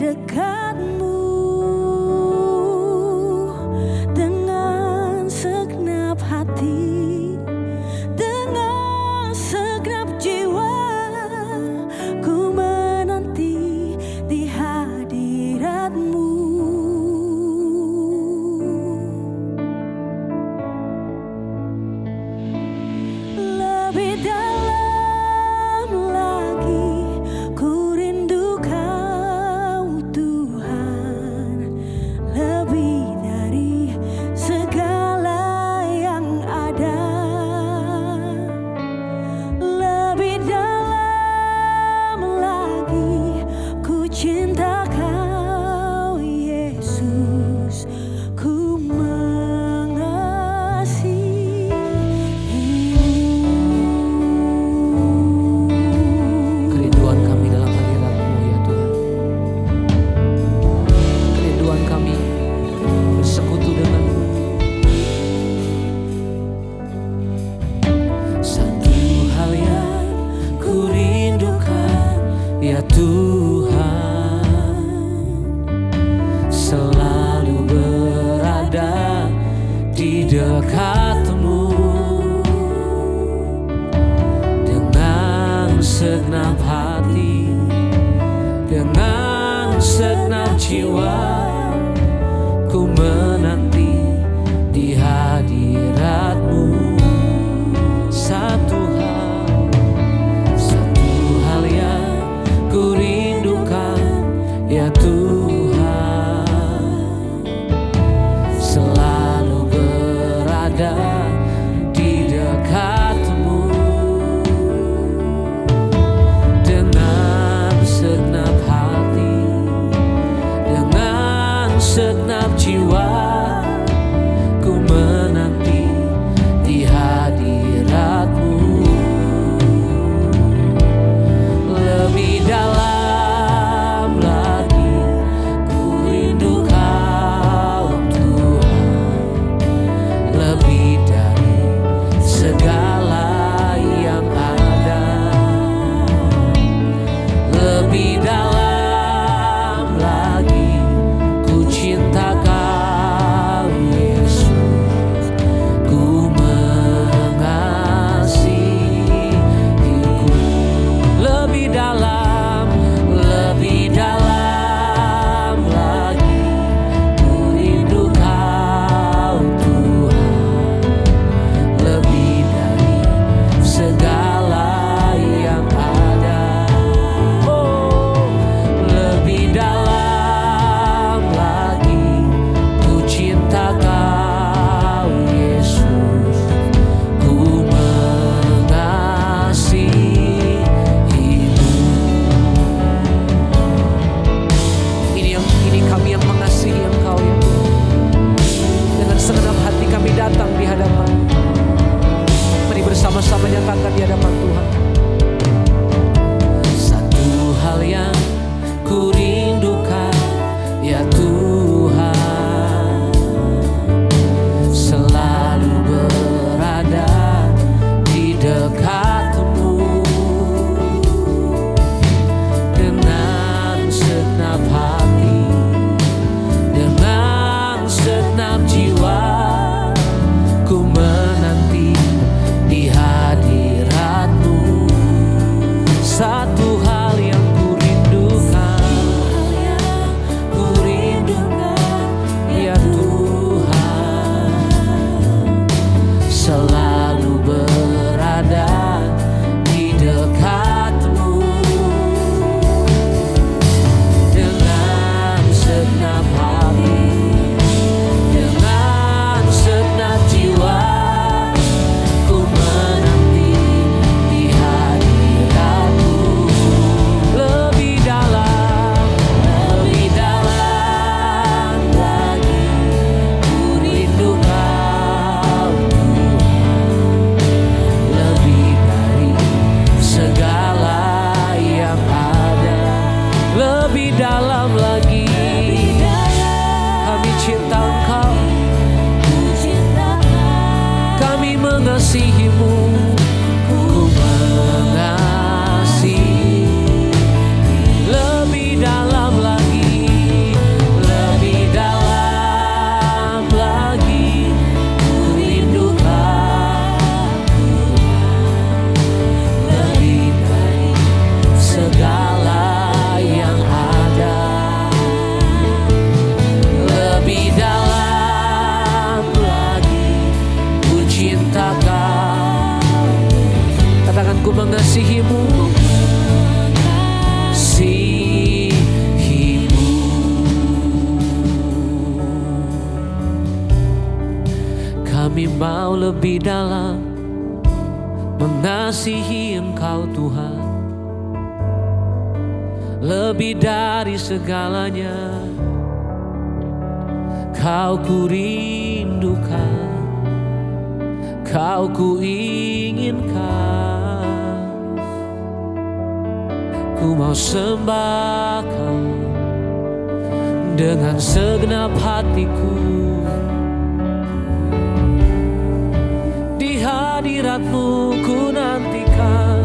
dekatmu dengan segenap hati, dengan segenap jiwa. Ku menanti di hadiratmu. Lebih dalam lagi ku rindu Kau Tuhan, lebih dari segala yang ada. Lebih dalam lagi ku cinta Kau Yesus, ku Kerinduan kami dalam hadirat-Mu ya Tuhan. Kerinduan kami bersekutu dengan-Mu. Satu hal yang ku rindukan ya Tuhan, selalu berada di dekat-Mu. Dengan segenap hati, dengan segenap jiwa, ku menanti di hadirat-Mu. Satu hal yang ku rindukan ya Tuhan, selalu berada di dekat-Mu. Dengan segenap hati, dengan segenap jiwa, ku menanti di hadirat-Mu. Lebih dalam lagi ku rindu Kau Tuhan, lebih dari segala yang ada. Lebih dalam lagi ku cinta Kau Yesus, ku mengasihimu. Lebih dalam lagi ku rindu Kau Tuhan, lebih dari segala yang ada. Oh, lebih dalam lagi ku cinta Kau Yesus, ku mengasihimu. Ini kami yang mengasihi Engkau ya Tuhan. Dengan segenap hati kami datang di hadapan. Mari bersama-sama nyatakan di hadapan Tuhan. Satu hal yang ku rindukan ya Tuhan, selalu berada di dekat-Mu. Dengan segenap hati, dengan segenap jiwa, ku menanti di hadirat-Mu. Satu hal yang ku rindukan ya Tuhan, selalu berada di dekat-Mu. Dengan segenap hati, dengan segenap jiwa, ku menanti di hadirat-Mu. Lebih dalam lagi ku rindu Kau Tuhan, lebih dari segala yang ada. Lebih dalam lagi kami cinta Engkau, kami mengasihi-Mu, ku mengasihi. Lebih dalam lagi mau lebih dalam mengasihi Engkau Tuhan, lebih dari segalanya. Kau ku rindukan, Kau ku inginkan. Ku mau sembah Kau dengan segenap hatiku. Di hadirat-Mu ku nantikan.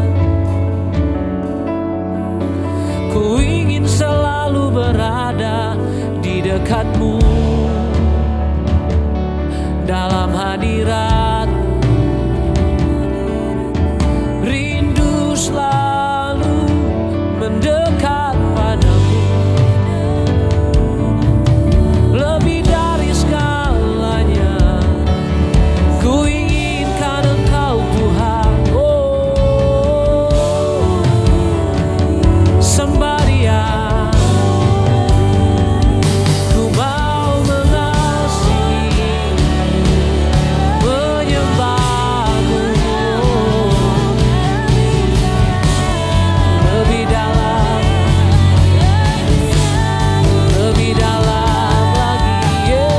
Ku ingin selalu berada di dekat-Mu, dalam hadirat. Rindu selalu mendekat padamu, lebih dari segalanya. Ku inginkan Engkau Tuhan. Oh, sembah Dia. Ku mau mengasihi, menyembah-Mu lebih dalam, lebih dalam lagi. Yes.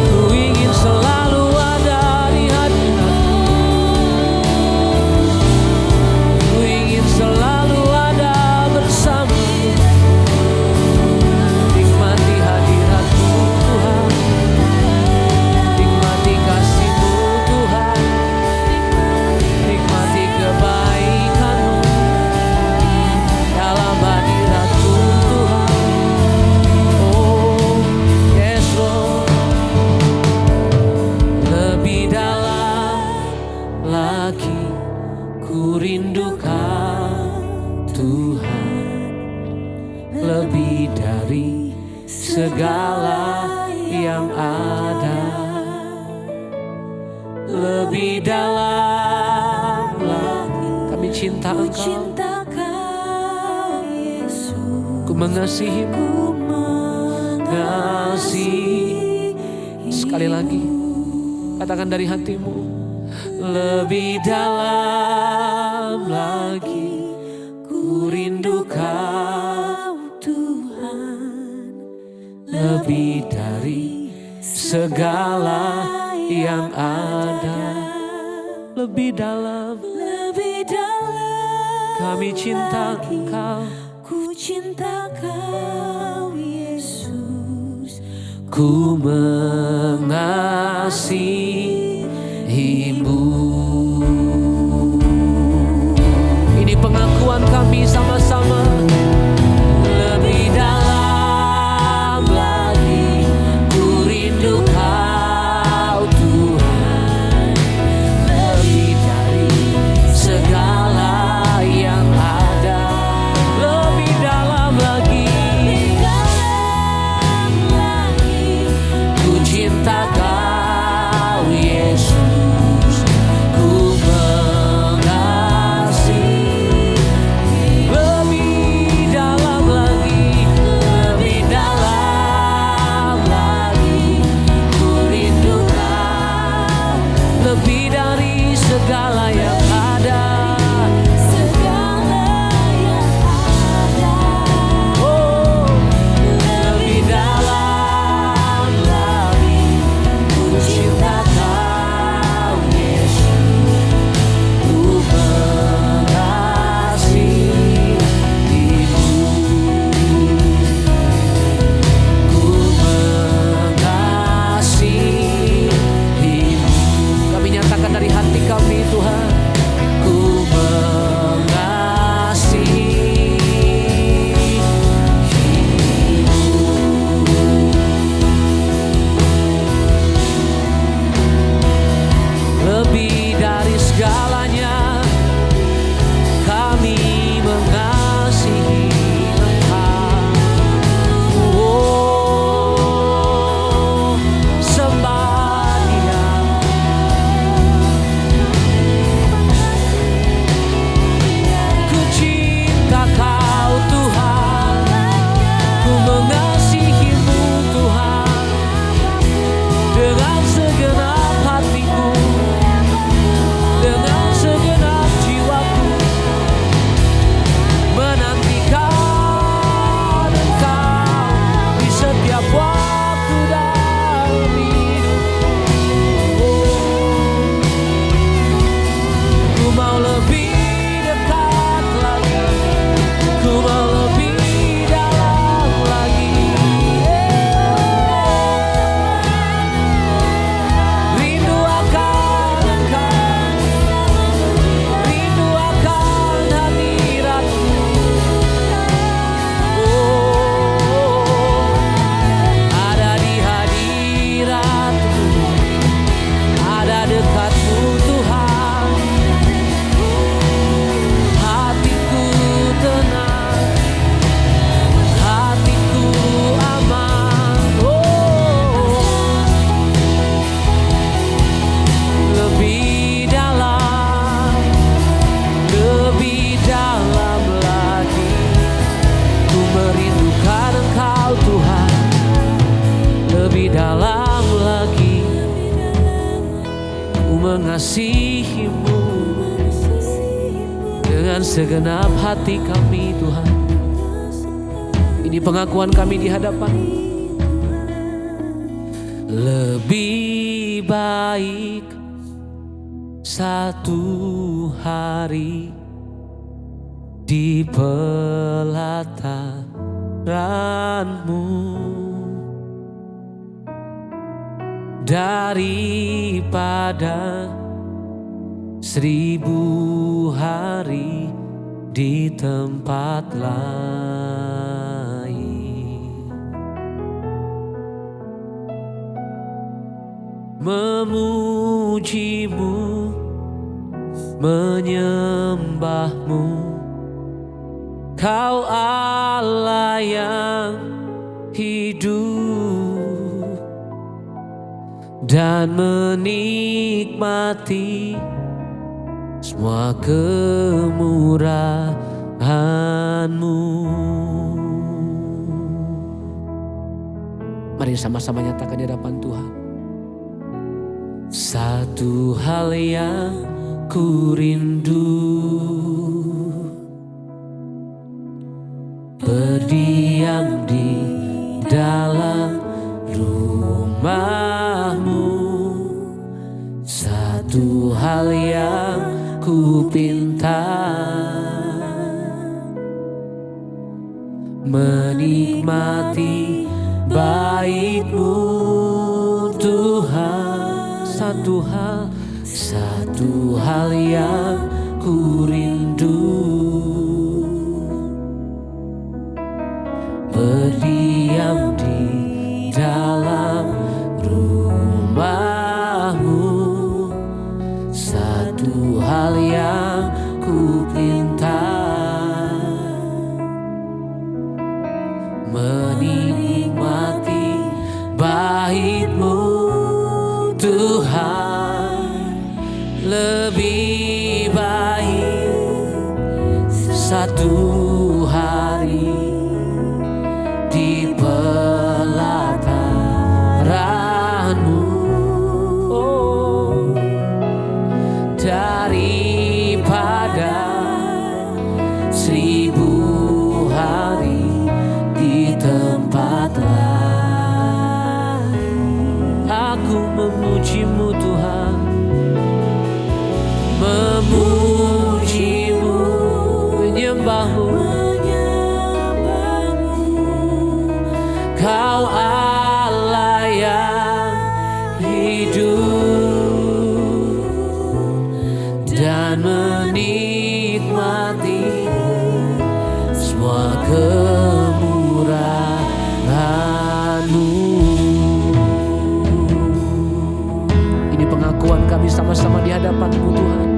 Ku ingin selalu ada di hadirat-Mu. Ku ingin selalu ada bersama-Mu. Nikmati hadirat-Mu Tuhan, nikmati kasih-Mu Tuhan, nikmati kebaikan-Mu dalam hadirat-Mu Tuhan. Oh, yes Lord. Lebih dalam lagi ku rindukan Tuhan, lebih dari segala yang ada. Lebih dalam lagi kami cinta Ku Engkau. cinta Kau Yesus, Ku mengasihi-Mu, ku mengasihi. Sekali lagi katakan dari hatimu. Lebih dalam lagi ku rindu Kau Tuhan, lebih dari segala yang ada. Lebih dalam lebih dalam kami cinta lagi. Engkau. Ku cinta Kau Yesus, Ku mengasihi-Mu. Ini pengakuan kami sama-sama. Lebih dalam lagi ku rindu Kau Tuhan, lebih dari segala yang ada. Lebih dalam lagi ku cinta Kau Yesus, ku mengasihi. Lebih lebih dalam lagi ku mengasihimu dengan segenap hati kami Tuhan. Ini pengakuan kami di hadapan. Lebih baik satu hari di pelataran-Mu daripada 1000 hari di tempat lain. Memuji-Mu, menyembah-Mu, Kau Allah yang hidup, dan menikmati semua kemurahan-Mu. Mari sama-sama nyatakan di hadapan Tuhan. Satu hal yang ku rindu, berdiam di dalam rumah-Mu. Satu hal yang ku pinta, menikmati baik-Mu Tuhan. Satu hal yang ku rindu, berdiam di dalam rumah-Mu. Satu hal yang ku pinta, menikmati baik-Mu Tuhan. Lebih baik satu hari di pelataran-Mu, oh, daripada 1000 hari di tempat lain. Aku memuji-Mu Tuhan, memuji-Mu, menyembah-Mu, Kau Allah yang hidup, dan menikmati semua kemurahan-Mu. Ini pengakuan kami sama-sama di hadapan-Mu Tuhan.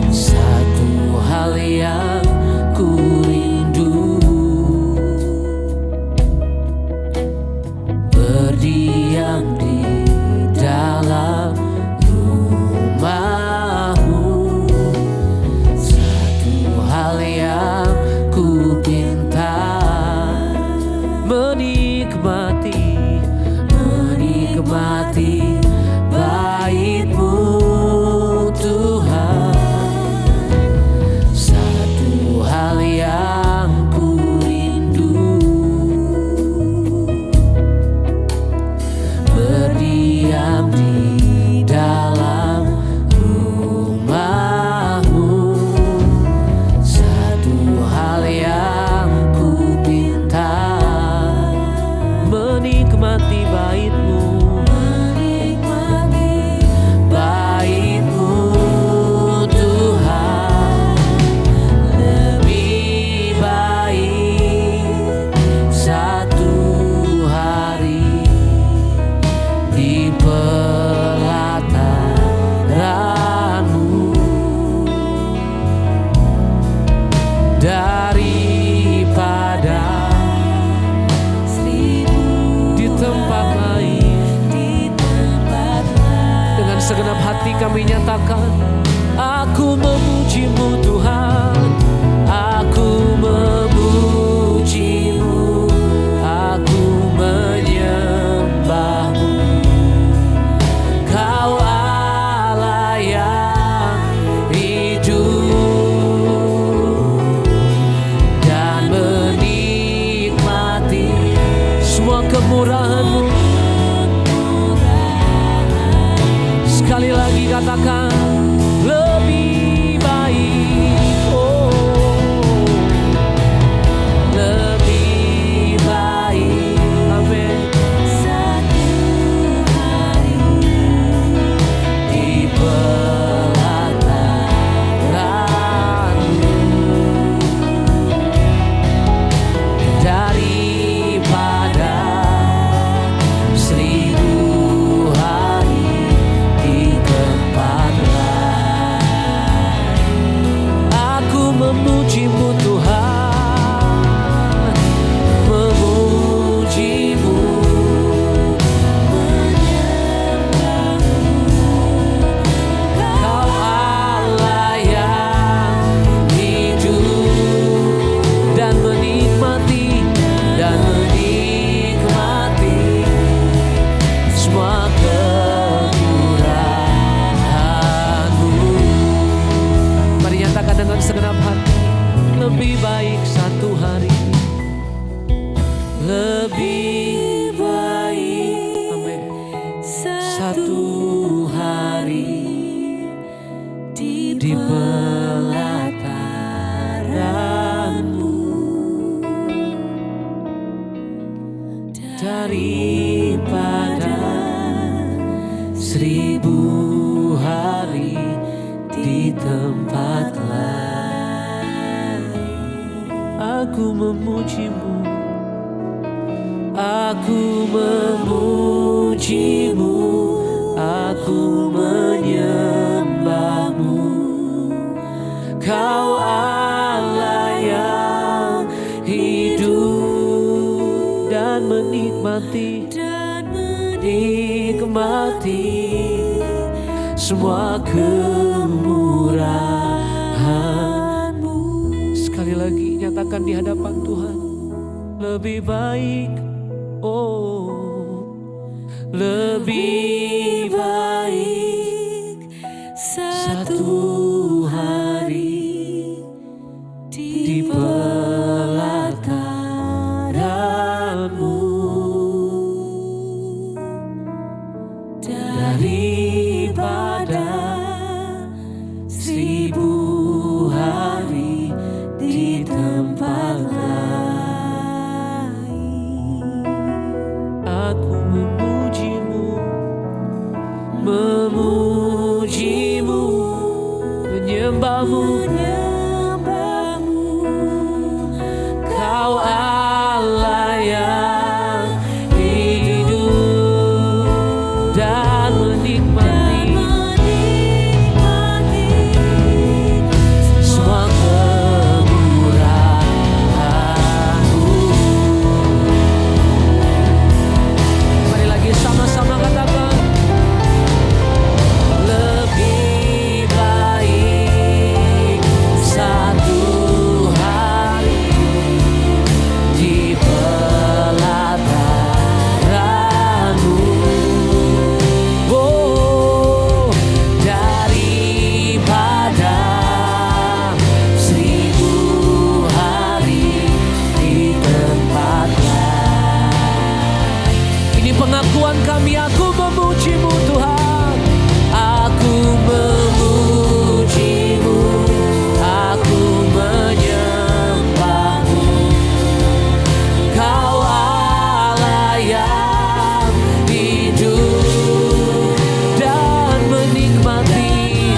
Satu hal yang ku rindu, berdiam di dalam rumah-Mu. Satu hal yang ku pinta, menikmati baik-Mu Tuhan. Satu hal yang ku rindu, berdiam di dalam rumah-Mu. Satu hal yang ku pinta, menikmati baik-Mu, baik-Mu Tuhan. Lebih baik satu hari di pelataran-Mu daripada 1000 di tempat lain. Dengan segenap hati kami nyatakan, aku memuji-Mu Tuhan, aku memuji-Mu, aku menyembah. kemurahan-Mu. Sekali lagi katakan lebih baik, oh lebih baik, amin. Satu hari Di pelataran-Mu daripada 1000 hari di tempat lain. Aku memuji-Mu Tuhan, memuji-Mu, Kau Allah yang hidup dan menikmati semua kemurahan-Mu. Mari nyatakan dengan segenap hati, lebih baik satu hari, lebih baik, amin, satu hari di pelataran-Mu daripada 1000 hari di tempat lain. Aku memuji-Mu, aku memuji-Mu, aku menyembah-Mu. Kau Allah yang hidup dan menikmati semua kemurahan-Mu. Sekali lagi nyatakan di hadapan Tuhan, lebih baik, oh lebih baik satu hari di pelataran-Mu daripada 1000 hari di tempat lain. Aku memuji-Mu, memuji-Mu, menyembah-Mu. Kau Allah yang hidup dan menikmati semua kemurahan-Mu. Mari lagi sama-sama katakan, lebih baik satu hari di pelataran-Mu, oh daripada 1000 hari di tempat lain. Ini pengakuan kami, aku memuji-Mu Tuhan, aku memuji-Mu, aku menyembah-Mu. Kau Allah yang hidup dan menikmati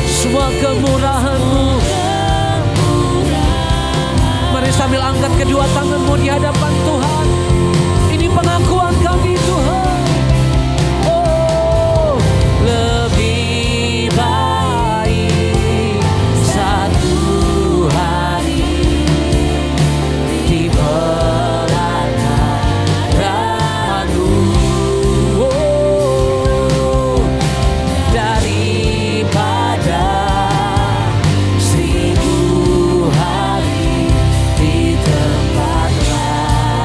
semua kemurahan-Mu. Mari sambil angkat kedua tanganmu di hadapan Tuhan. Ini pengakuan kami Tuhan. Oh, lebih baik satu hari di pelataran-Mu, oh daripada 1000 hari di tempat lain.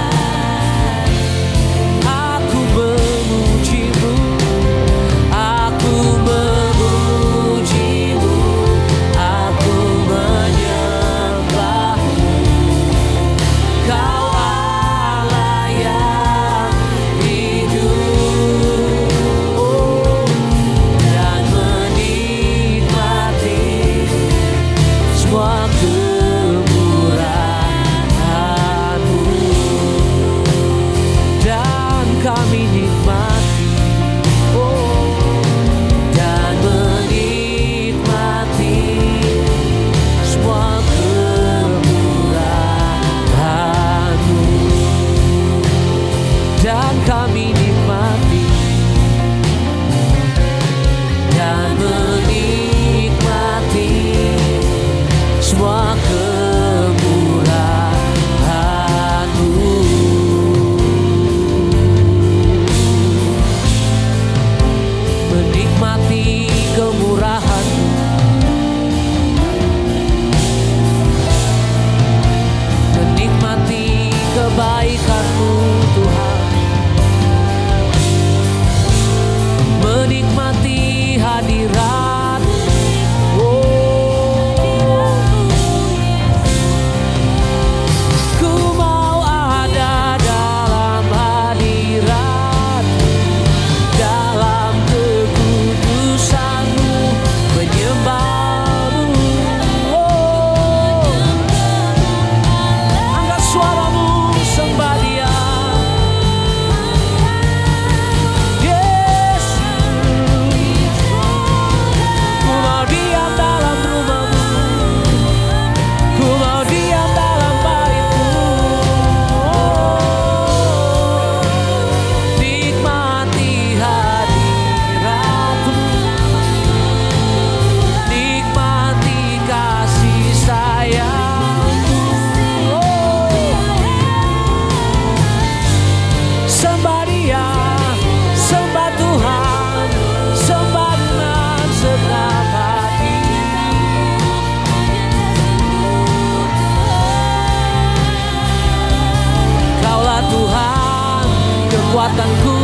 kekuatanku,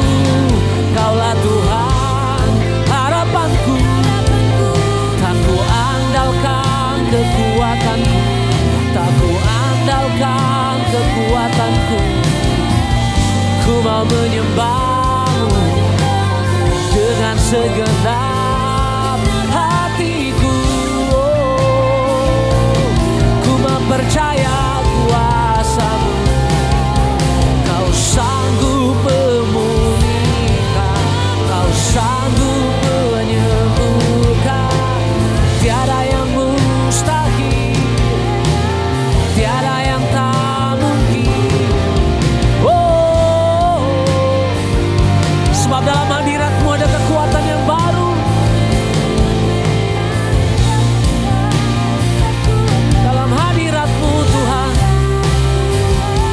Kaulah Tuhan harapanku. Tak ku andalkan kekuatanku, tak ku andalkan kekuatanku. Ku mau menyembah-Mu dengan segenap hatiku. Ku mempercaya kuasa-Mu, Kau sanggup memulihkan, Kau sanggup menyembuhkan. Tiada yang mustahil, tiada yang tak mungkin. Oh, sebab dalam hadirat-Mu ada kekuatan yang baru. Dalam hadirat-Mu Tuhan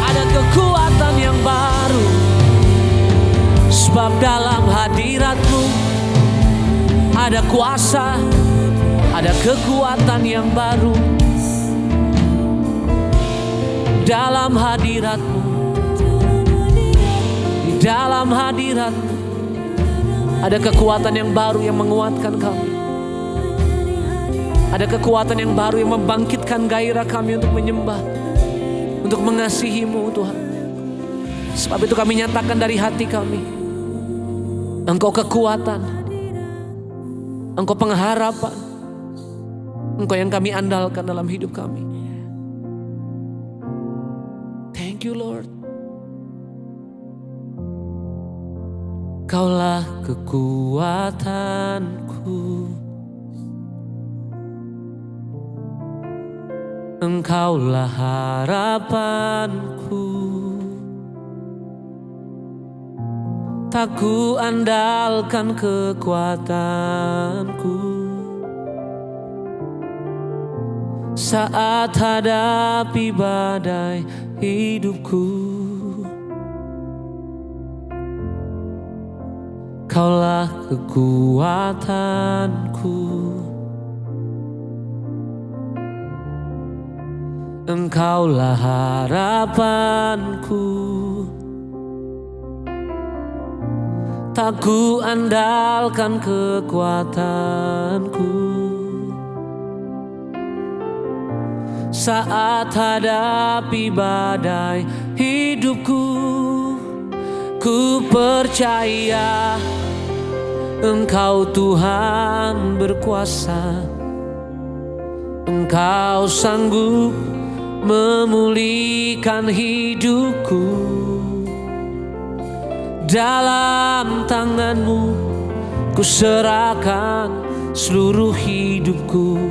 ada kekuatan yang baru. Sebab dalam hadirat-Mu ada kuasa, ada kekuatan yang baru. Dalam hadirat-Mu, di dalam hadirat-Mu ada kekuatan yang baru yang menguatkan kami. Ada kekuatan yang baru yang membangkitkan gairah kami untuk menyembah, untuk mengasihi-Mu Tuhan. Sebab itu kami nyatakan dari hati kami, Engkau kekuatan, Engkau pengharapan, Engkau yang kami andalkan dalam hidup kami. Thank you Lord. Kaulah kekuatanku, Engkaulah harapanku. Tak ku andalkan kekuatanku saat hadapi badai hidupku. Kaulah kekuatanku, Engkaulah harapanku. Tak ku andalkan kekuatanku saat hadapi badai hidupku. Ku percaya Engkau Tuhan berkuasa, Engkau sanggup memulihkan hidupku. Dalam tangan-Mu ku serahkan seluruh hidupku.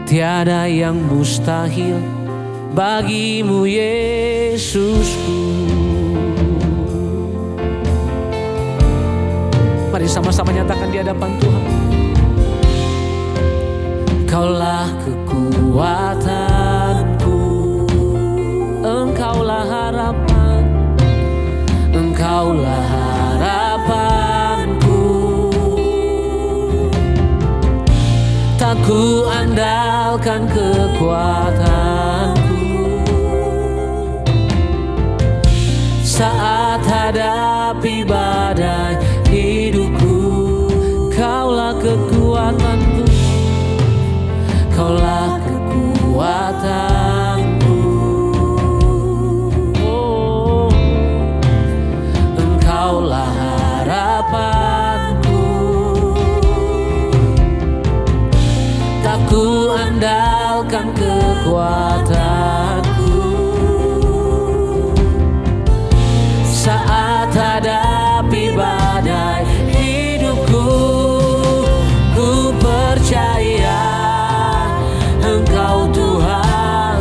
Tiada yang mustahil bagi-Mu Yesusku. Mari sama-sama nyatakan di hadapan Tuhan. Kaulah kekuatanku, Engkaulah harapan, Engkaulah harapanku. Tak ku andalkan kekuatanku saat hadapi badai hidupku. Kaulah kekuatanku, Kaulah kekuatanku. Oh, Engkaulah harapanku. Tak ku andalkan kekuatanku saat hadapi badai hidupku. Ku percaya Engkau Tuhan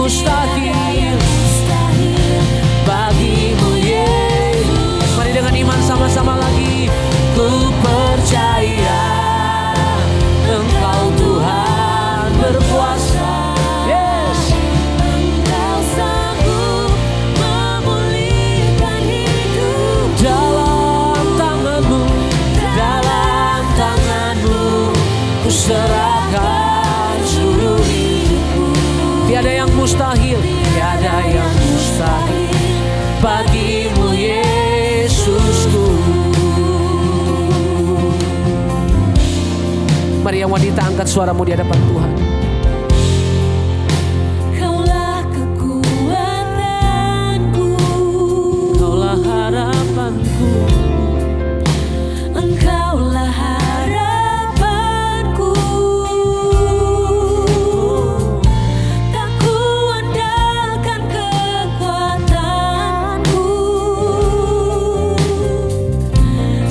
mustahil bagimu Yesus. Mari dengan iman sama-sama lagi. Ku percaya Engkau Tuhan berkuasa. Yes. Engkau sanggup memulihkan hidup. Dalam tanganmu, dalam tanganmu ku serahkan seluruh hidupku. Tiada yang mustahil, tiada yang mustahil bagimu Yesusku. Mari yang wanita angkat suaramu di hadapan Tuhan. Kaulah kekuatanku, Kaulah harapanku, Engkaulah harapanku. Tak ku andalkan kekuatanku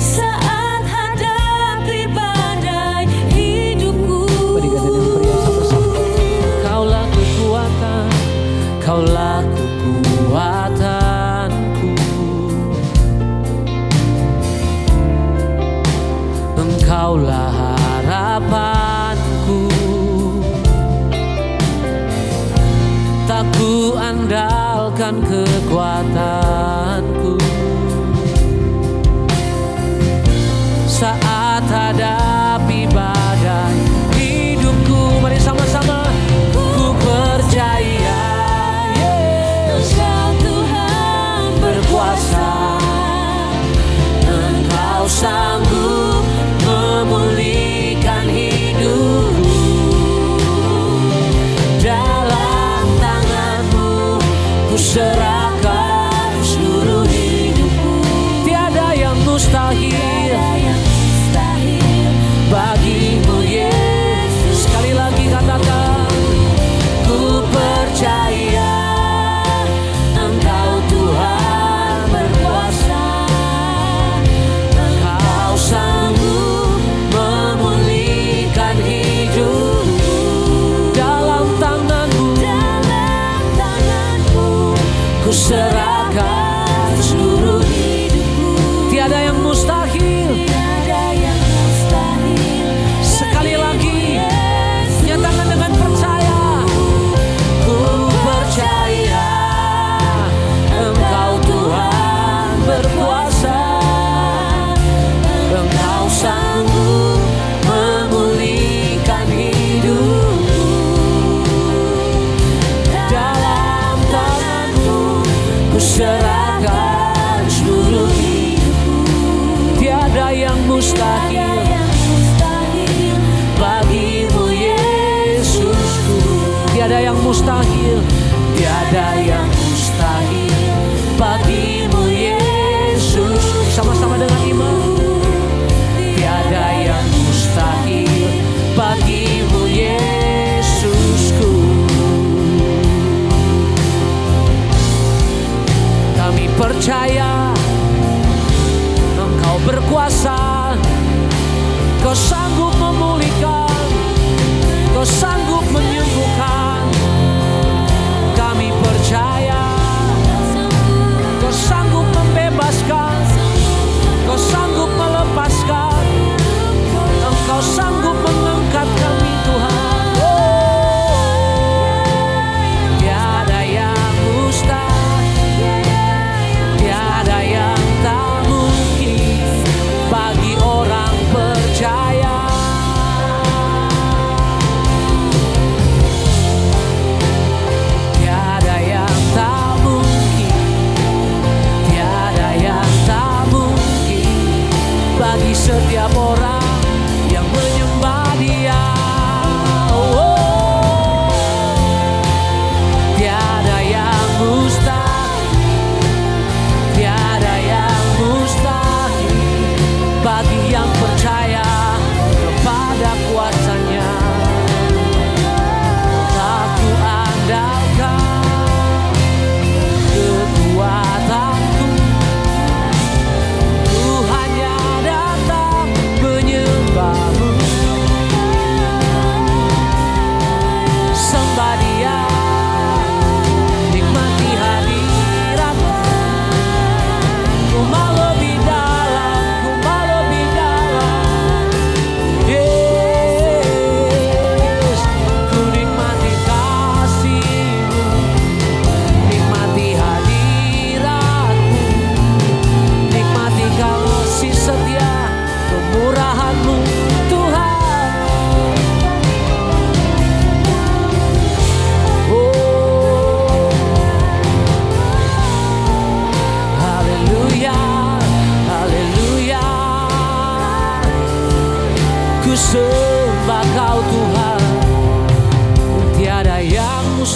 saat hadapi badai hidupku. berikan dengan perhiasan bersama. Kaulah kekuatan, Kaulah kekuatanku, Engkaulah harapanku. Tak ku andalkan kekuatanku saat hadapi badai hidupku. Mari sama-sama. Ku percaya Engkau Tuhan berkuasa, Engkau sanggup memulihkan hidupku. Dalam tanganmu ku serahkan seluruh hidupku. Tiada yang mustahil bagimu Yesus. Sekali lagi katakan, ku percaya Engkau Tuhan berkuasa, Engkau sanggup memulihkan hidupku. Dalam tanganmu, ku serahkan seluruh hidupku. Tiada yang mustahil. Sekali lagi, nyatakan dengan percaya. Ku percaya Engkau Tuhan berkuasa, Engkau sanggup memulihkan hidupku. Dalam tanganmu ku serahkan seluruh hidupku. Tiada yang mustahil bagimu Yesusku. Tiada yang mustahil, tiada yang mustahil bagimu Yesus. Sama-sama dengan iman. Tiada yang mustahil bagimu Yesusku. Kami percaya Engkau berkuasa, Kau sanggup memulihkan, Kau sanggup menyembuhkan. Kami percaya Kau sanggup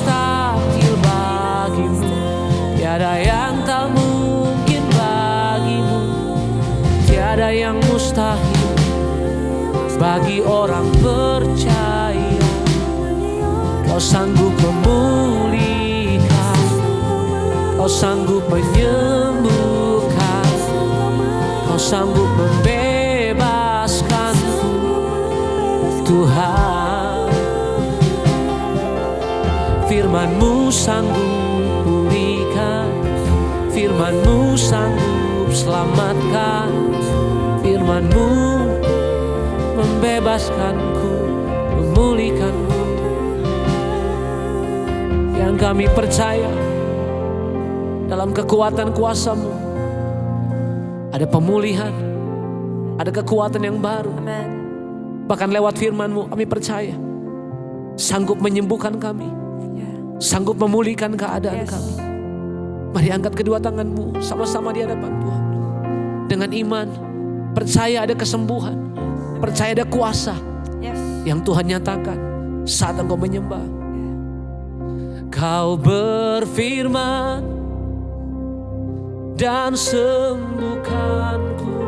mustahil bagimu, tiada yang tak mungkin bagimu, tiada yang mustahil bagi orang percaya. Kau sanggup memulihkan, Kau sanggup menyembuhkan, Kau sanggup membebaskanku, Tuhan. Firman-Mu sanggup pulihkan, Firman-Mu sanggup selamatkan, Firman-Mu membebaskanku, memulihkanku. Yang kami percaya dalam kekuatan kuasa-Mu ada pemulihan, ada kekuatan yang baru. Bahkan lewat firman-Mu kami percaya sanggup menyembuhkan kami, sanggup memulihkan keadaan kami. Mari angkat kedua tangan-Mu sama-sama di hadapan Tuhan. Dengan iman, percaya ada kesembuhan, percaya ada kuasa yang Tuhan nyatakan saat engkau menyembah. Kau berfirman dan sembuhkanku,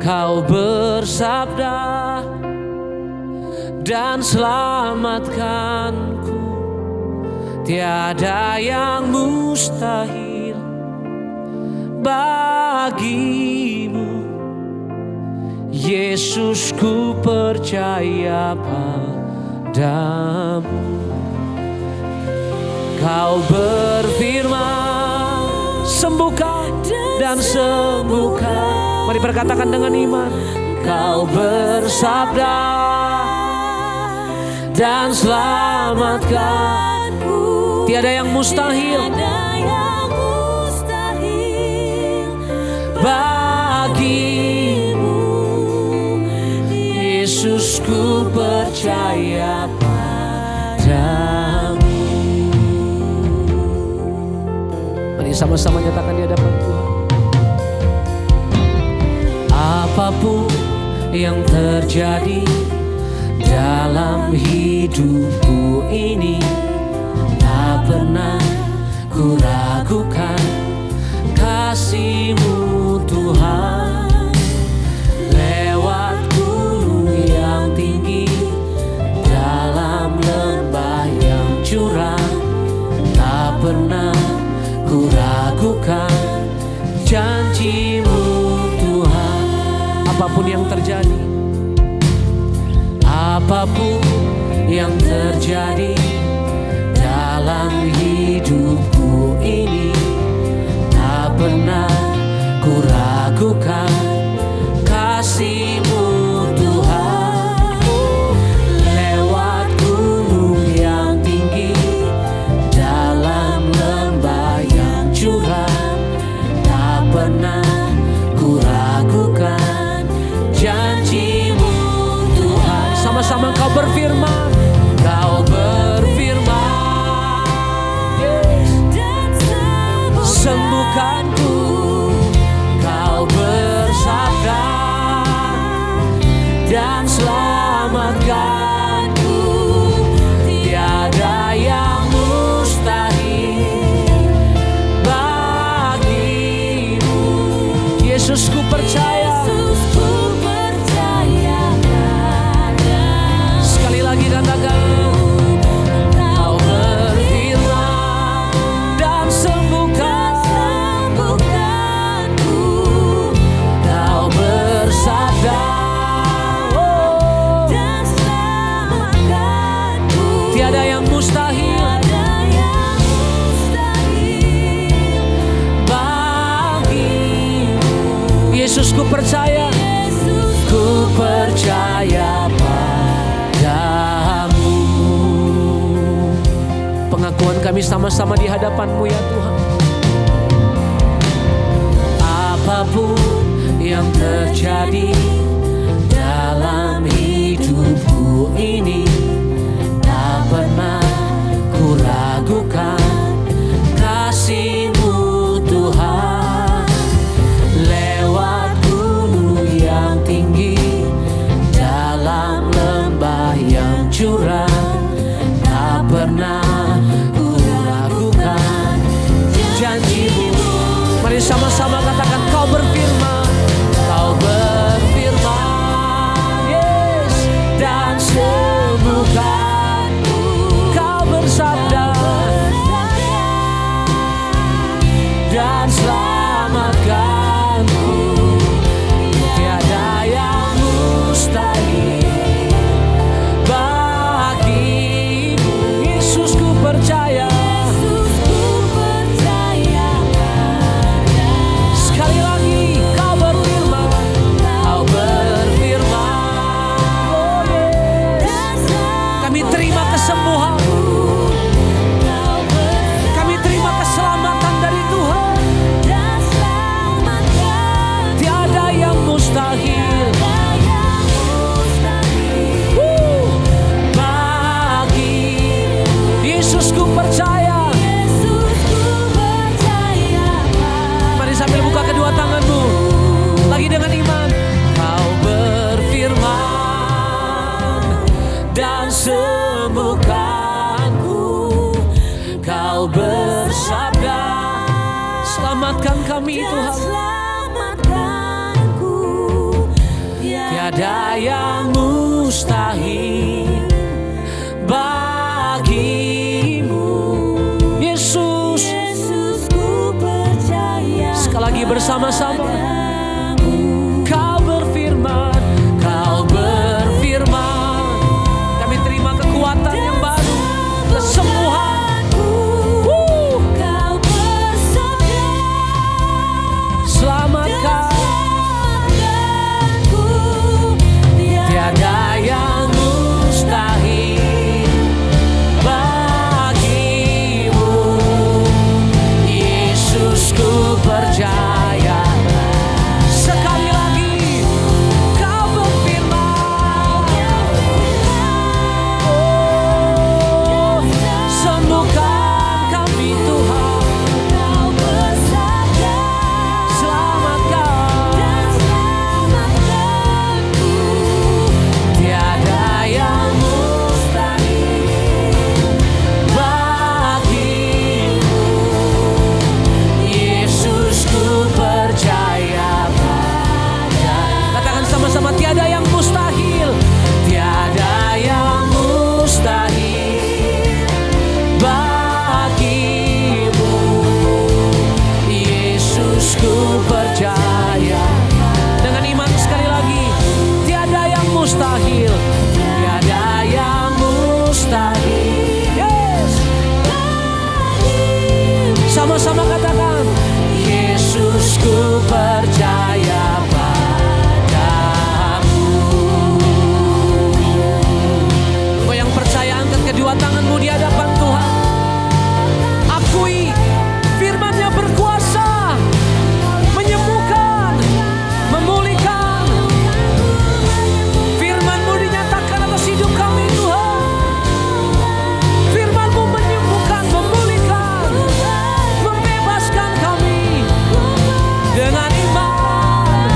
Kau bersabda dan selamatkanku, tiada yang mustahil bagimu. Yesus, ku percaya padamu. Kau berfirman, sembuhkan dan sembuhkan. Mari berkatakan dengan iman. Kau bersabda dan selamatkan. Tiada yang mustahil bagimu. Yesus, ku percaya padamu. Mari sama-sama nyatakan di hadapan Tuhan. Apapun yang terjadi dalam hidupku ini, tak pernah ku ragukan kasih-Mu Tuhan. Lewat gunung yang tinggi, dalam lembah yang curam, tak pernah ku ragukan janji-Mu Tuhan. Apapun yang terjadi, apapun yang terjadi dalam hidupku ini, tak pernah ku ragukan kasih-Mu Tuhan. Lewat gunung yang tinggi, dalam lembah yang curam, tak pernah ku ragukan janji-Mu Tuhan. Sama-sama Kau berfirman, Kau berfirman, sembuhkanku. Kau bersabda dan selamatkanku, tiada yang mustahil bagimu. Yesus, ku percaya. Sekali lagi katakan, Kau berfirman dan sembuhkanku. Kau bersabda dan selamatkanku, tiada yang mustahil bagimu. Yesus, ku percaya, ku percaya padamu. Pengakuan kami sama-sama di hadapan-Mu ya Tuhan. Apapun yang terjadi dalam hidupku ini, tak pernah ku ragukan kasih-Mu Tuhan. Lewat gunung yang tinggi, dalam lembah yang curam, tak pernah pernah ku ragukan janji-Mu. Mari sama-sama katakan, Kau berfirman, Kau berfirman, yes, dan sembuhkanku. Kau bersabda dan selamatkanku. Tiada yang mustahil bagimu. Yesus, ku percaya. Sekali lagi, Kau berfirman, Kau berfirman, oh yes. Kami terima kesembuhan, kami terima keselamatan dari Tuhan. Tiada yang mustahil bagi Yesus, ku percaya. Mari sambil buka kedua tanganmu, lagi dengan iman. Kau berfirman dan sembuhkanku. Kau bersabda, selamatkan kami Tuhan. Tiada yang mustahil bagimu. Yesus, sekali lagi bersama-sama. Kau berfirman, Kau berfirman. Kami terima kekuatan yang baru, kesembuhan. Selamatkan. Tiada yang mustahil bagimu. Yesus, ku percaya. Sekali lagi, Kau berfirman, oh, sembuhkan kami Tuhan. Tiada yang mustahil bagimu. Yesus, ku percaya pada. Katakan sama-sama, tiada yang mustahil. Tiada yang mustahil bagimu. Yesus, ku percaya. Dengan iman sekali lagi, tiada yang mustahil, tiada yang mustahil. Yes. Sama-sama katakan, Yesus, ku percaya padamu. Kau yang percaya, angkat kedua tanganmu di hadapan Tuhan. Akui firman-Nya berkuasa, menyembuhkan, memulihkan. Firman-Mu dinyatakan atas hidup kami Tuhan. Firman-Mu menyembuhkan, memulihkan, membebaskan kami. Dengan iman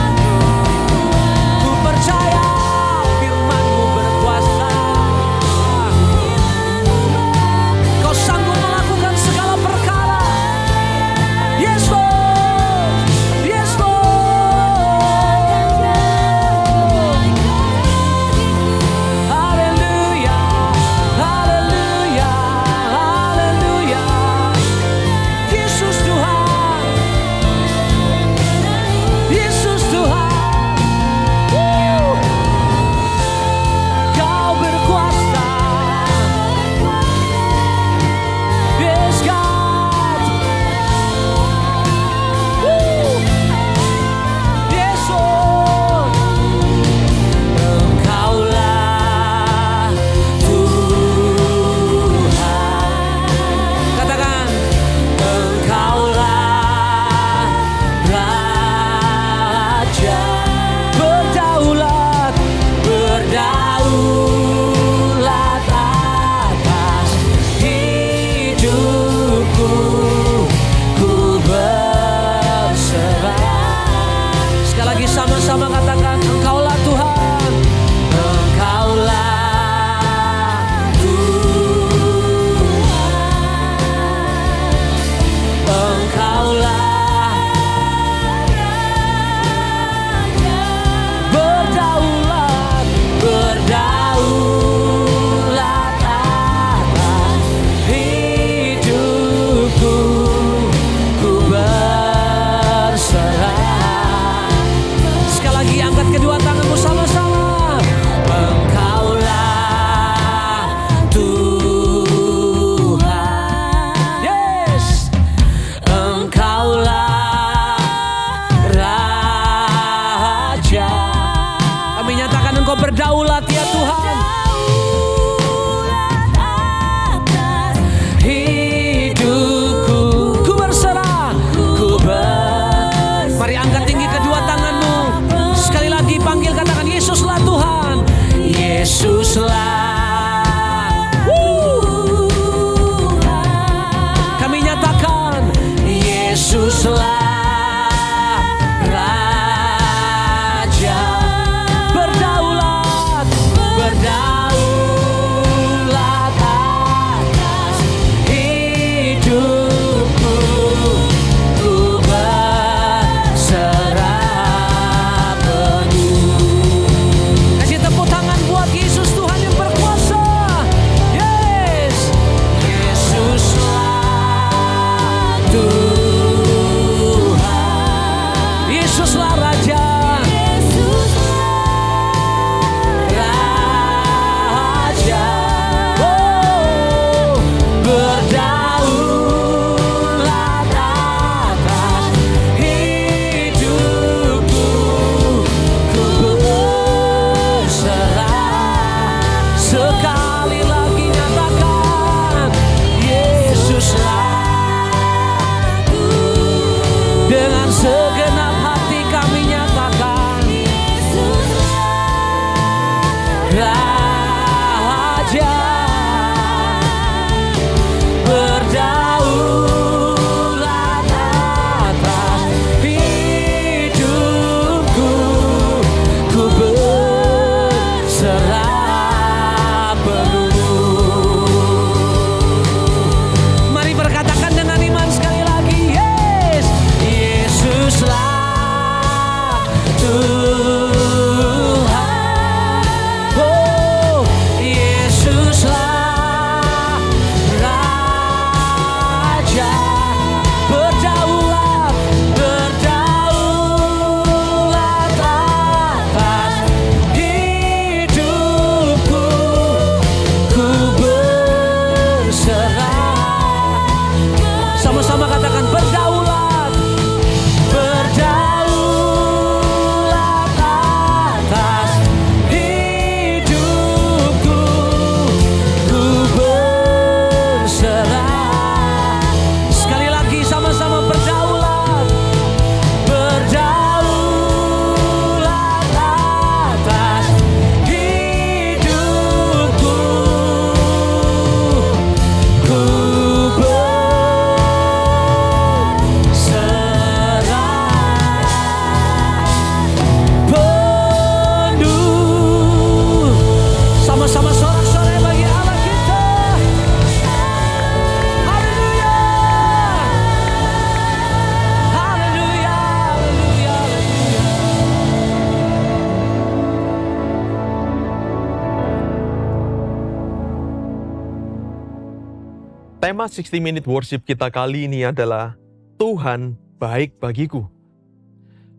Tema 60 Minute Worship kita kali ini adalah Tuhan baik bagiku.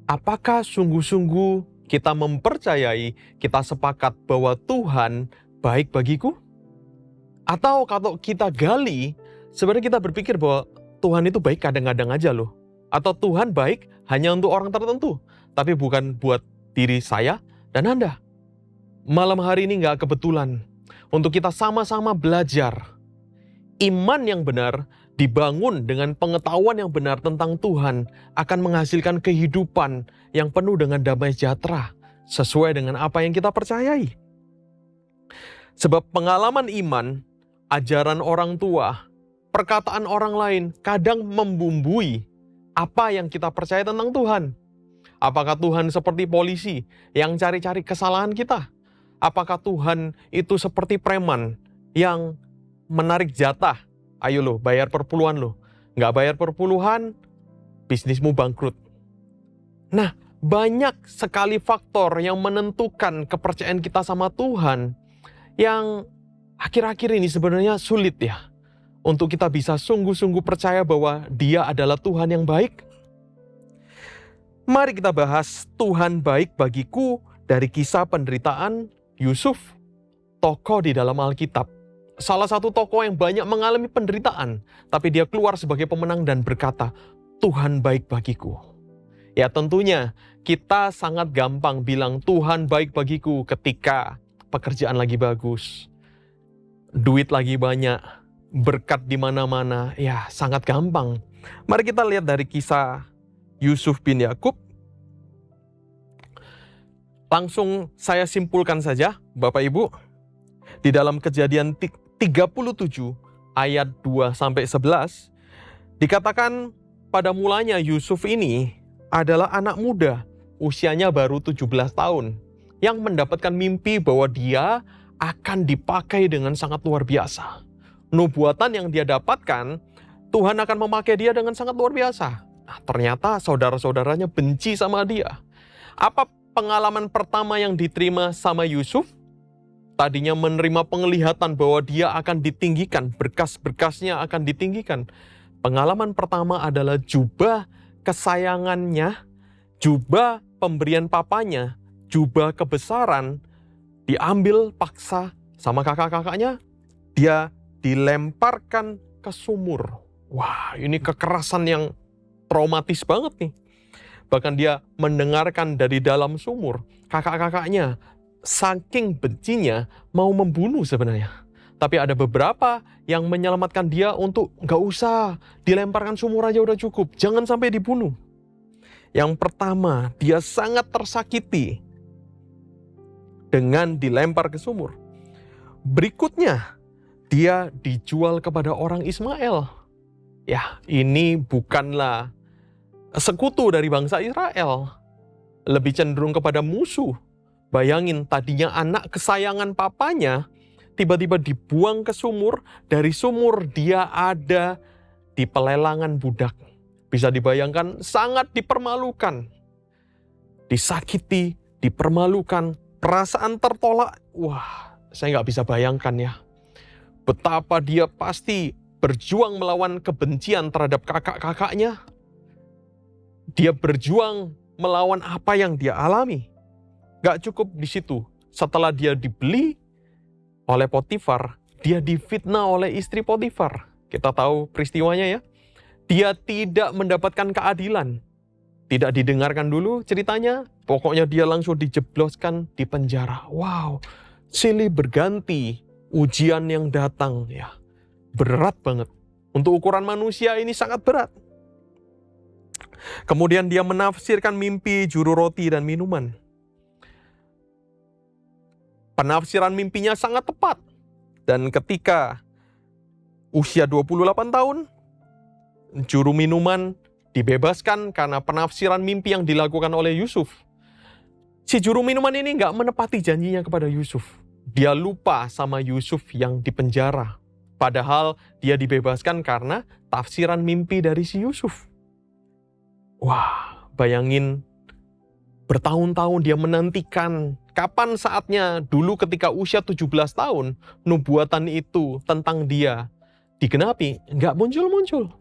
Apakah sungguh-sungguh kita mempercayai, kita sepakat bahwa Tuhan baik bagiku? Atau kalau kita gali, sebenarnya kita berpikir bahwa Tuhan itu baik kadang-kadang aja loh. Atau Tuhan baik hanya untuk orang tertentu, tapi bukan buat diri saya dan Anda. Malam hari ini nggak kebetulan untuk kita sama-sama belajar. Iman yang benar dibangun dengan pengetahuan yang benar tentang Tuhan akan menghasilkan kehidupan yang penuh dengan damai sejahtera sesuai dengan apa yang kita percayai. Sebab pengalaman iman, ajaran orang tua, perkataan orang lain kadang membumbui apa yang kita percaya tentang Tuhan. Apakah Tuhan seperti polisi yang cari-cari kesalahan kita? Apakah Tuhan itu seperti preman yang menarik jatah? Ayo lo, bayar per puluhan lo. Nggak bayar per puluhan, bisnismu bangkrut. Nah, banyak sekali faktor yang menentukan kepercayaan kita sama Tuhan yang akhir-akhir ini sebenarnya sulit ya. Untuk kita bisa sungguh-sungguh percaya bahwa Dia adalah Tuhan yang baik. Mari kita bahas Tuhan baik bagiku dari kisah penderitaan Yusuf, tokoh di dalam Alkitab. Salah satu tokoh yang banyak mengalami penderitaan, tapi dia keluar sebagai pemenang dan berkata, Tuhan baik bagiku. Ya tentunya kita sangat gampang bilang Tuhan baik bagiku ketika pekerjaan lagi bagus, duit lagi banyak, berkat di mana-mana. Ya sangat gampang. Mari kita lihat dari kisah Yusuf bin Yakub. Langsung saya simpulkan saja, Bapak Ibu. Di dalam Kejadian 37 ayat 2-11 dikatakan pada mulanya Yusuf ini adalah anak muda, usianya baru 17 tahun, yang mendapatkan mimpi bahwa dia akan dipakai dengan sangat luar biasa. Nubuatan yang dia dapatkan, Tuhan akan memakai dia dengan sangat luar biasa. Nah, ternyata saudara-saudaranya benci sama dia. Apa pengalaman pertama yang diterima sama Yusuf? Tadinya menerima penglihatan bahwa dia akan ditinggikan, berkas-berkasnya akan ditinggikan. Pengalaman pertama adalah jubah kesayangannya, jubah pemberian papanya, jubah kebesaran, diambil paksa sama kakak-kakaknya, dia dilemparkan ke sumur. Wah, ini kekerasan yang traumatis banget nih. Bahkan dia mendengarkan dari dalam sumur, kakak-kakaknya saking bencinya mau membunuh sebenarnya. Tapi ada beberapa yang menyelamatkan dia untuk gak usah, dilemparkan sumur aja udah cukup, jangan sampai dibunuh. Yang pertama, dia sangat tersakiti dengan dilempar ke sumur. Berikutnya, dia dijual kepada orang Ismail. Ya, ini bukanlah sekutu dari bangsa Israel. Lebih cenderung kepada musuh. Bayangin, tadinya anak kesayangan papanya, tiba-tiba dibuang ke sumur. Dari sumur dia ada di pelelangan budak. Bisa dibayangkan, sangat dipermalukan. Disakiti, dipermalukan, perasaan tertolak. Wah, saya nggak bisa bayangkan ya. Betapa dia pasti berjuang melawan kebencian terhadap kakak-kakaknya. Dia berjuang melawan apa yang dia alami. Gak cukup di situ. Setelah dia dibeli oleh Potifar, dia difitnah oleh istri Potifar. Kita tahu peristiwanya ya. Dia tidak mendapatkan keadilan. Tidak didengarkan dulu ceritanya. Pokoknya dia langsung dijebloskan di penjara. Wow, silih berganti ujian yang datang ya. Berat banget. Untuk ukuran manusia ini sangat berat. Kemudian dia menafsirkan mimpi juru roti dan minuman. Penafsiran mimpinya sangat tepat. Dan ketika usia 28 tahun, juru minuman dibebaskan karena penafsiran mimpi yang dilakukan oleh Yusuf. Si juru minuman ini nggak menepati janjinya kepada Yusuf. Dia lupa sama Yusuf yang dipenjara. Padahal dia dibebaskan karena tafsiran mimpi dari si Yusuf. Wah, bayangin bertahun-tahun dia menantikan kapan saatnya. Dulu ketika usia 17 tahun, nubuatan itu tentang dia digenapi, nggak muncul-muncul.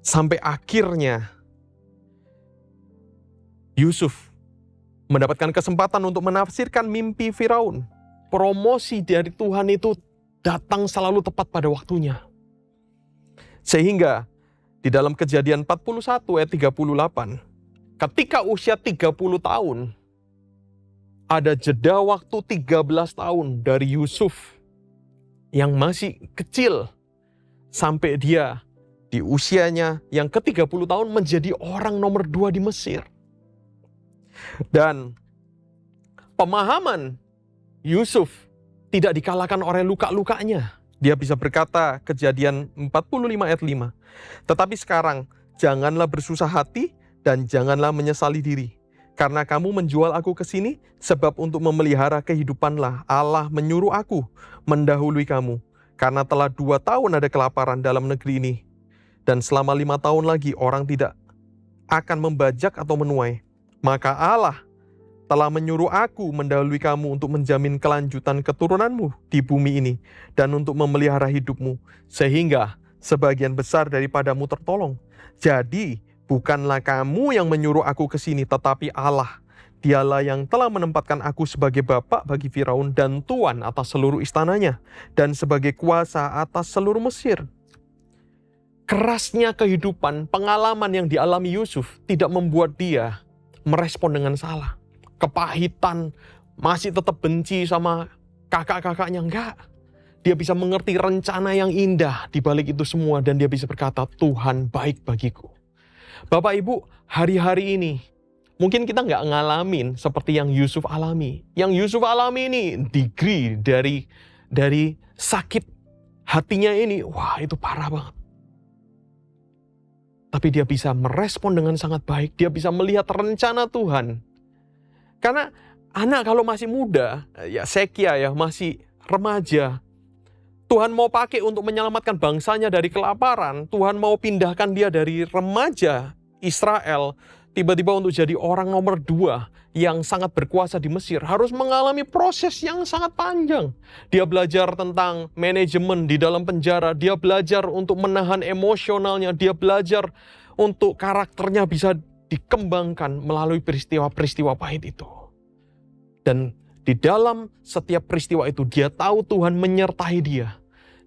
Sampai akhirnya Yusuf mendapatkan kesempatan untuk menafsirkan mimpi Firaun. Promosi dari Tuhan itu datang selalu tepat pada waktunya. Sehingga di dalam Kejadian 41 ayat 38, ketika usia 30 tahun, ada jeda waktu 13 tahun dari Yusuf yang masih kecil sampai dia di usianya yang ke-30 tahun menjadi orang nomor 2 di Mesir. Dan pemahaman Yusuf tidak dikalahkan oleh luka-lukanya. Dia bisa berkata, Kejadian 45 ayat 5. Tetapi sekarang janganlah bersusah hati dan janganlah menyesali diri. Karena kamu menjual aku ke sini, sebab untuk memelihara kehidupanlah Allah menyuruh aku mendahului kamu. Karena telah 2 tahun ada kelaparan dalam negeri ini. Dan selama 5 tahun lagi orang tidak akan membajak atau menuai. Maka Allah telah menyuruh aku mendahului kamu untuk menjamin kelanjutan keturunanmu di bumi ini dan untuk memelihara hidupmu, sehingga sebagian besar daripadamu tertolong. Jadi, bukanlah kamu yang menyuruh aku ke sini, tetapi Allah. Dialah yang telah menempatkan aku sebagai bapak bagi Firaun dan tuan atas seluruh istananya, dan sebagai kuasa atas seluruh Mesir. Kerasnya kehidupan, pengalaman yang dialami Yusuf tidak membuat dia merespon dengan salah. Kepahitan, masih tetap benci sama kakak-kakaknya, enggak. Dia bisa mengerti rencana yang indah di balik itu semua dan dia bisa berkata, Tuhan baik bagiku. Bapak Ibu, hari-hari ini mungkin kita nggak ngalamin seperti yang Yusuf alami. Yang Yusuf alami ini degree dari sakit hatinya ini, wah itu parah banget. Tapi dia bisa merespon dengan sangat baik. Dia bisa melihat rencana Tuhan. Karena anak kalau masih muda, ya Sekia ya, masih remaja. Tuhan mau pakai untuk menyelamatkan bangsanya dari kelaparan. Tuhan mau pindahkan dia dari remaja Israel, tiba-tiba untuk jadi orang nomor 2 yang sangat berkuasa di Mesir. Harus mengalami proses yang sangat panjang. Dia belajar tentang manajemen di dalam penjara. Dia belajar untuk menahan emosionalnya. Dia belajar untuk karakternya bisa dikembangkan melalui peristiwa-peristiwa pahit itu. Dan di dalam setiap peristiwa itu dia tahu Tuhan menyertai dia.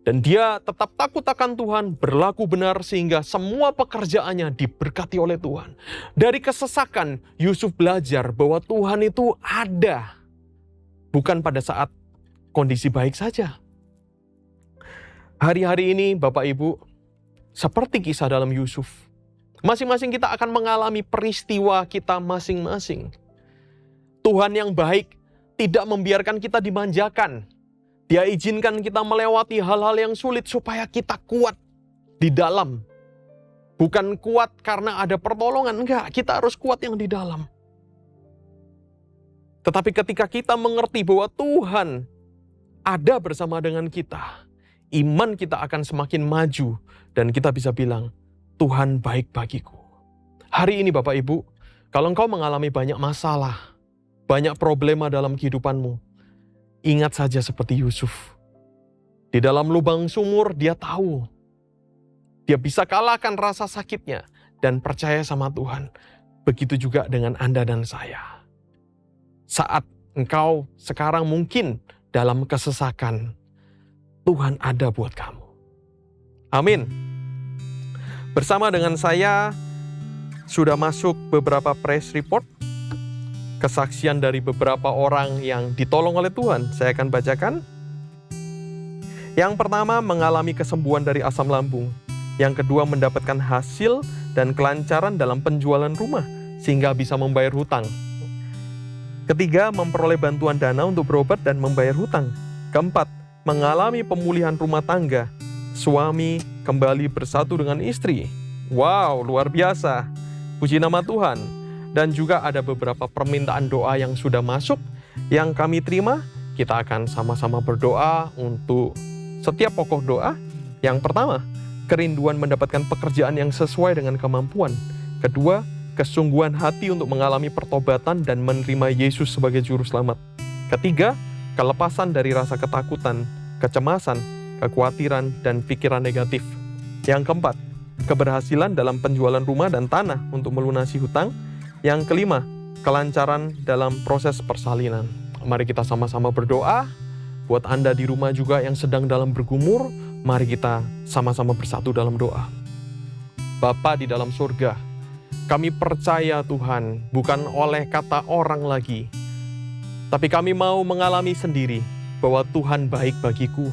Dan dia tetap takut akan Tuhan, berlaku benar sehingga semua pekerjaannya diberkati oleh Tuhan. Dari kesesakan, Yusuf belajar bahwa Tuhan itu ada. Bukan pada saat kondisi baik saja. Hari-hari ini Bapak Ibu, seperti kisah dalam Yusuf, masing-masing kita akan mengalami peristiwa kita masing-masing. Tuhan yang baik tidak membiarkan kita dimanjakan. Dia izinkan kita melewati hal-hal yang sulit supaya kita kuat di dalam. Bukan kuat karena ada pertolongan, enggak. Kita harus kuat yang di dalam. Tetapi ketika kita mengerti bahwa Tuhan ada bersama dengan kita, iman kita akan semakin maju dan kita bisa bilang, Tuhan baik bagiku. Hari ini Bapak Ibu, kalau engkau mengalami banyak masalah, banyak problema dalam kehidupanmu, ingat saja seperti Yusuf. Di dalam lubang sumur dia tahu. Dia bisa kalahkan rasa sakitnya dan percaya sama Tuhan. Begitu juga dengan Anda dan saya. Saat engkau sekarang mungkin dalam kesesakan, Tuhan ada buat kamu. Amin. Bersama dengan saya sudah masuk beberapa press report. Kesaksian dari beberapa orang yang ditolong oleh Tuhan. Saya akan bacakan. Yang pertama, mengalami kesembuhan dari asam lambung. Yang kedua, mendapatkan hasil dan kelancaran dalam penjualan rumah sehingga bisa membayar hutang. Ketiga, memperoleh bantuan dana untuk berobat dan membayar hutang. Keempat, mengalami pemulihan rumah tangga. Suami kembali bersatu dengan istri. Wow, luar biasa. Puji nama Tuhan. Dan juga ada beberapa permintaan doa yang sudah masuk, yang kami terima. Kita akan sama-sama berdoa untuk setiap pokok doa. Yang pertama, kerinduan mendapatkan pekerjaan yang sesuai dengan kemampuan. Kedua, kesungguhan hati untuk mengalami pertobatan dan menerima Yesus sebagai juru selamat. Ketiga, kelepasan dari rasa ketakutan, kecemasan, kekhawatiran, dan pikiran negatif. Yang keempat, keberhasilan dalam penjualan rumah dan tanah untuk melunasi hutang. Yang kelima, kelancaran dalam proses persalinan. Mari kita sama-sama berdoa. Buat Anda di rumah juga yang sedang dalam bergumul, mari kita sama-sama bersatu dalam doa. Bapa di dalam surga, kami percaya Tuhan, bukan oleh kata orang lagi, tapi kami mau mengalami sendiri bahwa Tuhan baik bagiku,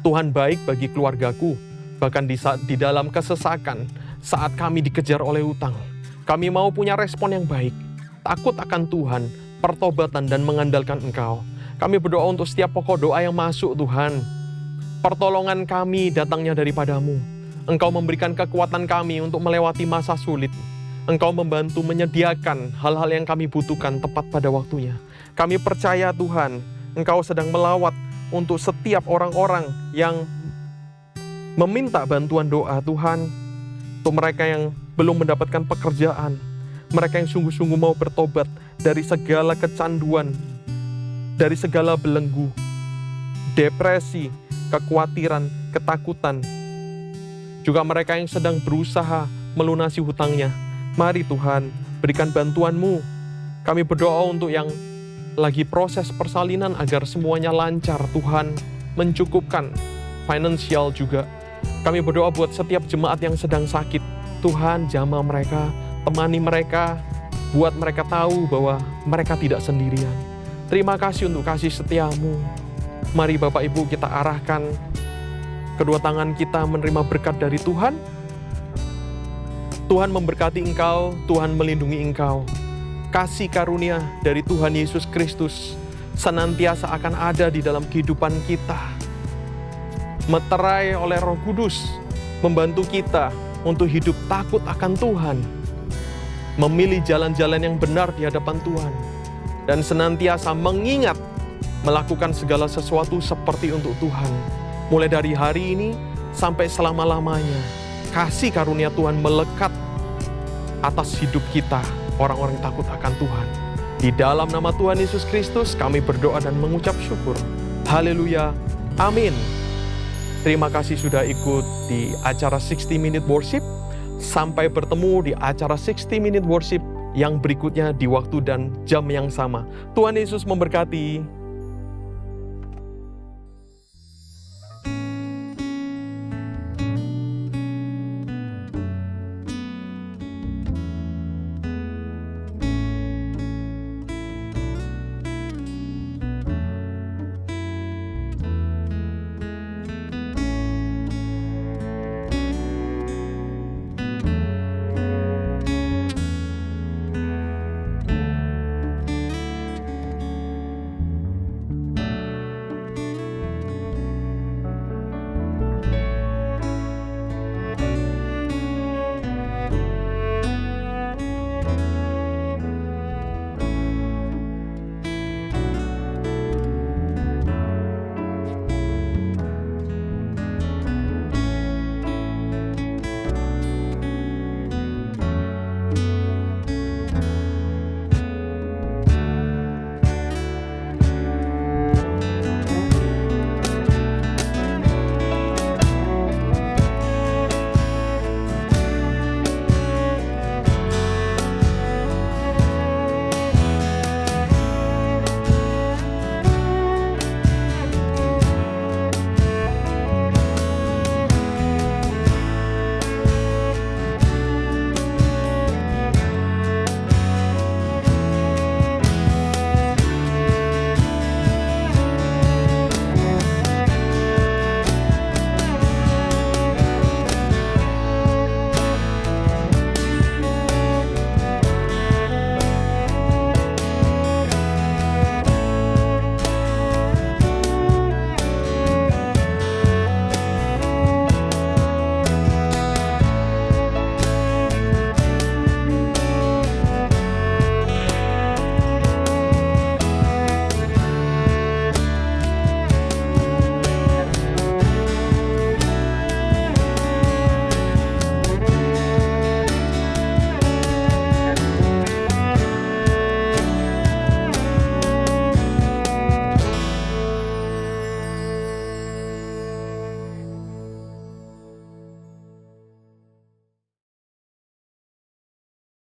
Tuhan baik bagi keluargaku, bahkan di dalam kesesakan saat kami dikejar oleh hutang. Kami mau punya respon yang baik, takut akan Tuhan, pertobatan dan mengandalkan Engkau. Kami berdoa untuk setiap pokok doa yang masuk Tuhan. Pertolongan kami datangnya daripada-Mu. Engkau memberikan kekuatan kami untuk melewati masa sulit. Engkau membantu menyediakan hal-hal yang kami butuhkan tepat pada waktunya. Kami percaya Tuhan, Engkau sedang melawat untuk setiap orang-orang yang meminta bantuan doa Tuhan. Untuk mereka yang belum mendapatkan pekerjaan, mereka yang sungguh-sungguh mau bertobat dari segala kecanduan, dari segala belenggu, depresi, kekhawatiran, ketakutan. Juga mereka yang sedang berusaha melunasi hutangnya. Mari Tuhan, berikan bantuan-Mu. Kami berdoa untuk yang lagi proses persalinan agar semuanya lancar. Tuhan, mencukupkan finansial juga. Kami berdoa buat setiap jemaat yang sedang sakit. Tuhan, jamah mereka, temani mereka, buat mereka tahu bahwa mereka tidak sendirian. Terima kasih untuk kasih setia-Mu. Mari Bapak Ibu kita arahkan kedua tangan kita menerima berkat dari Tuhan. Tuhan memberkati engkau, Tuhan melindungi engkau. Kasih karunia dari Tuhan Yesus Kristus senantiasa akan ada di dalam kehidupan kita. Meterai oleh Roh Kudus, membantu kita untuk hidup takut akan Tuhan. Memilih jalan-jalan yang benar di hadapan Tuhan. Dan senantiasa mengingat melakukan segala sesuatu seperti untuk Tuhan. Mulai dari hari ini sampai selama-lamanya. Kasih karunia Tuhan melekat atas hidup kita, orang-orang yang takut akan Tuhan. Di dalam nama Tuhan Yesus Kristus, kami berdoa dan mengucap syukur. Haleluya. Amin. Terima kasih sudah ikut di acara 60 Minute Worship. Sampai bertemu di acara 60 Minute Worship yang berikutnya di waktu dan jam yang sama. Tuhan Yesus memberkati.